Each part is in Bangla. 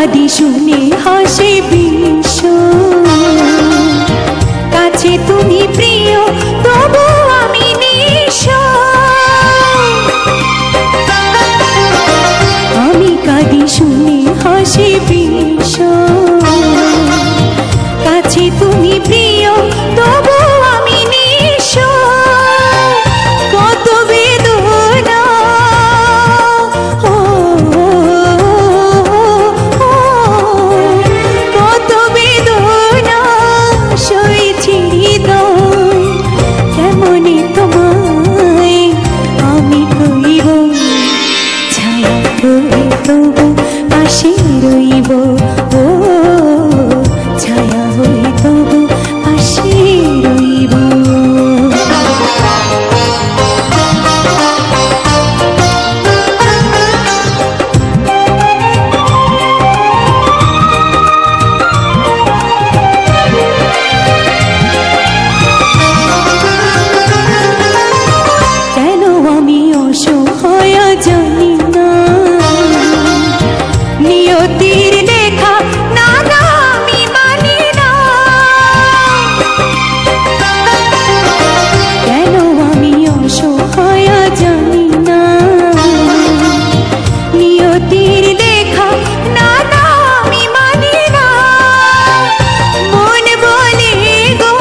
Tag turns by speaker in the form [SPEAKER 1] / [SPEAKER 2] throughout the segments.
[SPEAKER 1] কাঁদি শুনে হাসে বিশ্ব, কাছে তুমি প্রিয় তবু আমি নিঃস্ব। আমি কাঁদি শুনে হাসে বিশ্ব, কাছে তুমি প্রিয় তবু আমি নিঃস্ব। কত বেদনা কত বেদনা সইছি হৃদয়, কেমনে তোমায় আমি কইব, ছায়া হয়ে তবু পাশে রইব। ও ছায়া হয়ে তবু পাশে রইব। কেন আমি অসহায় জানি না, নিয়তির লেখা না না আমি মানি না। কেন আমি অসহায় জানি না, নিয়তির লেখা না না আমি মানি না। মন বলে গো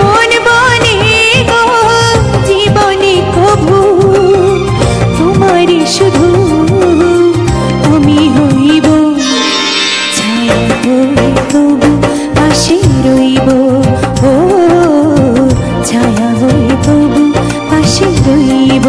[SPEAKER 1] মন বলে গো জীবনে কভু তোমারই শুধু আমি হইব। ছায়া হয়ে তবু পাশে রইব। ও ছায়া হয়ে তবু পাশে রইব।